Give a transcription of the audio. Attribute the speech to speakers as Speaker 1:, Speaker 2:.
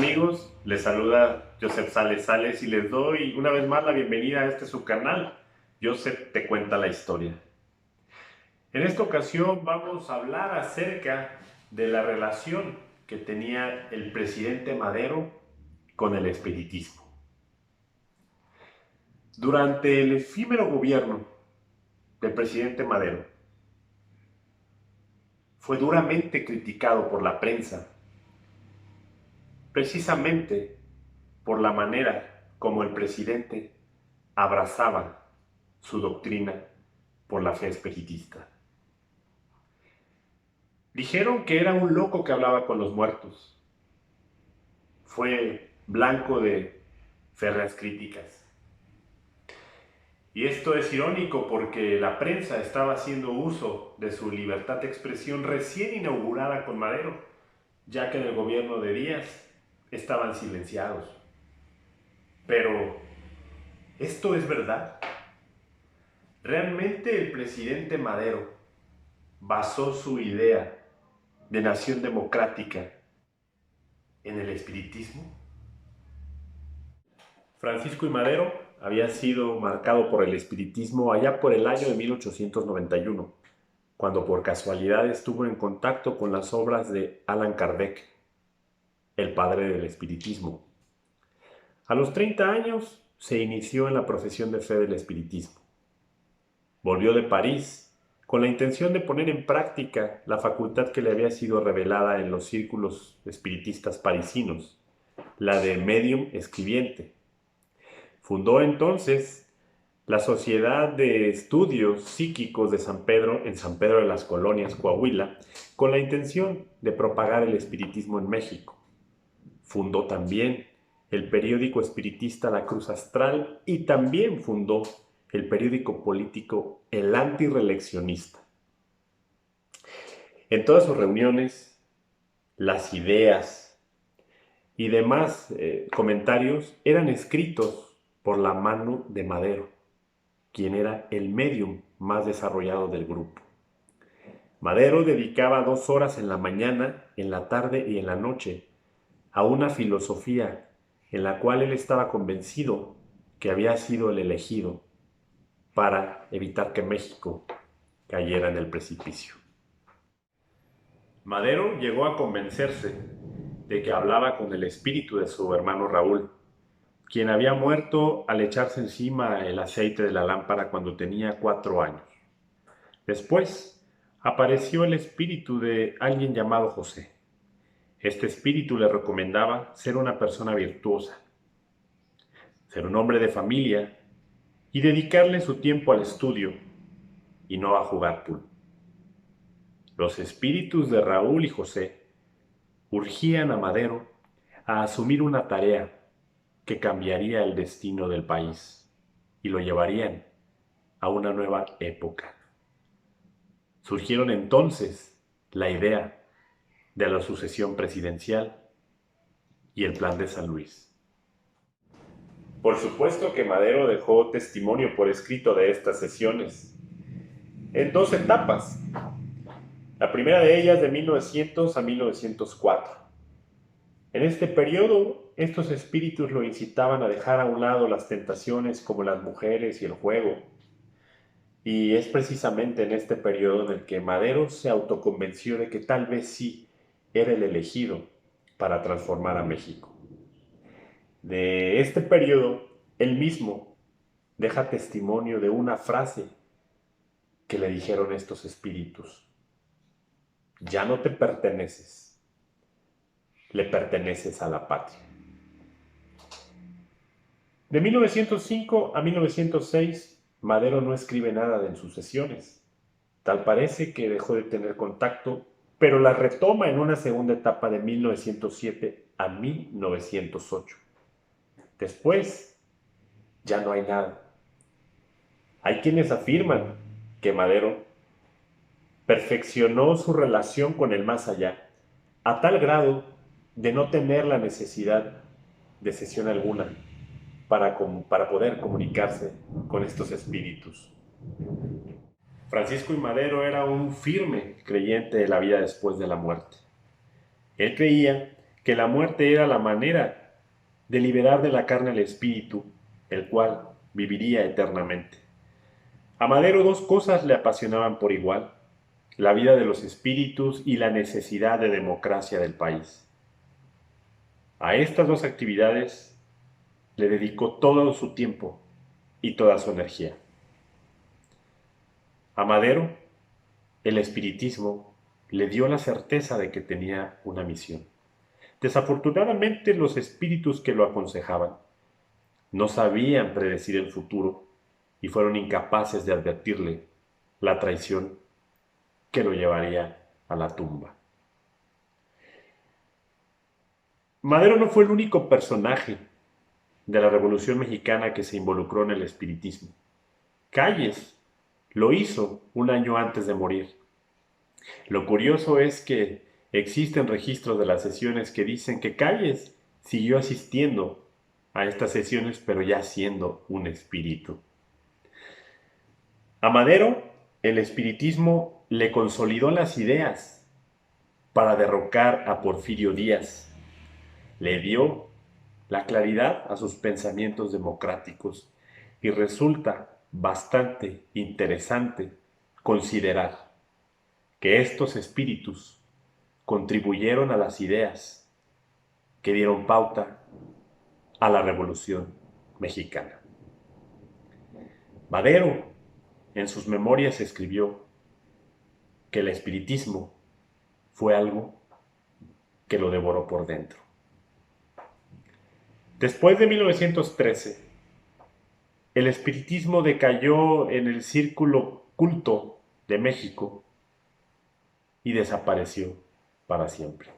Speaker 1: amigos? Les saluda Joseph Sales Sales y les doy una vez más la bienvenida a este subcanal. Joseph te cuenta la historia. En esta ocasión vamos a hablar acerca de la relación que tenía el presidente Madero con el espiritismo. Durante el efímero gobierno del presidente Madero, fue duramente criticado por la prensa, precisamente por la manera como el presidente abrazaba su doctrina por la fe espiritista. Dijeron que era un loco que hablaba con los muertos. Fue blanco de férreas críticas. Y esto es irónico porque la prensa estaba haciendo uso de su libertad de expresión recién inaugurada con Madero, ya que en el gobierno de Díaz estaban silenciados. Pero, ¿esto es verdad? ¿Realmente el presidente Madero basó su idea de nación democrática en el espiritismo? Francisco I. Madero había sido marcado por el espiritismo allá por el año de 1891, cuando por casualidad estuvo en contacto con las obras de Allan Kardec, el padre del espiritismo. A los 30 años se inició en la profesión de fe del espiritismo. Volvió de París con la intención de poner en práctica la facultad que le había sido revelada en los círculos espiritistas parisinos, la de médium escribiente. Fundó entonces la Sociedad de Estudios Psíquicos de San Pedro en San Pedro de las Colonias, Coahuila, con la intención de propagar el espiritismo en México. Fundó también el periódico espiritista La Cruz Astral y también fundó el periódico político El Antirreeleccionista. En todas sus reuniones, las ideas y demás comentarios eran escritos por la mano de Madero, quien era el médium más desarrollado del grupo. Madero dedicaba 2 horas en la mañana, en la tarde y en la noche a una filosofía en la cual él estaba convencido que había sido el elegido para evitar que México cayera en el precipicio. Madero llegó a convencerse de que hablaba con el espíritu de su hermano Raúl, quien había muerto al echarse encima el aceite de la lámpara cuando tenía 4 años. Después apareció el espíritu de alguien llamado José. Este espíritu le recomendaba ser una persona virtuosa, ser un hombre de familia y dedicarle su tiempo al estudio y no a jugar pool. Los espíritus de Raúl y José urgían a Madero a asumir una tarea que cambiaría el destino del país y lo llevarían a una nueva época. Surgieron entonces la idea de la sucesión presidencial y el Plan de San Luis. Por supuesto que Madero dejó testimonio por escrito de estas sesiones en 2 etapas. La primera de ellas de 1900 a 1904. En este periodo, estos espíritus lo incitaban a dejar a un lado las tentaciones como las mujeres y el juego. Y es precisamente en este periodo en el que Madero se autoconvenció de que tal vez sí era el elegido para transformar a México. De este periodo, él mismo deja testimonio de una frase que le dijeron estos espíritus. Ya no te perteneces, le perteneces a la patria. De 1905 a 1906, Madero no escribe nada en sus sesiones. Tal parece que dejó de tener contacto, pero la retoma en una segunda etapa de 1907 a 1908. Después, ya no hay nada. Hay quienes afirman que Madero perfeccionó su relación con el más allá, a tal grado de no tener la necesidad de sesión alguna para poder comunicarse con estos espíritus. Francisco I. Madero era un firme creyente de la vida después de la muerte. Él creía que la muerte era la manera de liberar de la carne al espíritu, el cual viviría eternamente. A Madero dos cosas le apasionaban por igual: la vida de los espíritus y la necesidad de democracia del país. A estas dos actividades le dedicó todo su tiempo y toda su energía. A Madero, el espiritismo le dio la certeza de que tenía una misión. Desafortunadamente, los espíritus que lo aconsejaban no sabían predecir el futuro y fueron incapaces de advertirle la traición que lo llevaría a la tumba. Madero no fue el único personaje de la Revolución Mexicana que se involucró en el espiritismo. Calles lo hizo un año antes de morir. Lo curioso es que existen registros de las sesiones que dicen que Calles siguió asistiendo a estas sesiones, pero ya siendo un espíritu. A Madero, el espiritismo le consolidó las ideas para derrocar a Porfirio Díaz. Le dio la claridad a sus pensamientos democráticos y resulta bastante interesante considerar que estos espíritus contribuyeron a las ideas que dieron pauta a la Revolución Mexicana. Madero, en sus memorias, escribió que el espiritismo fue algo que lo devoró por dentro. Después de 1913, el espiritismo decayó en el círculo culto de México y desapareció para siempre.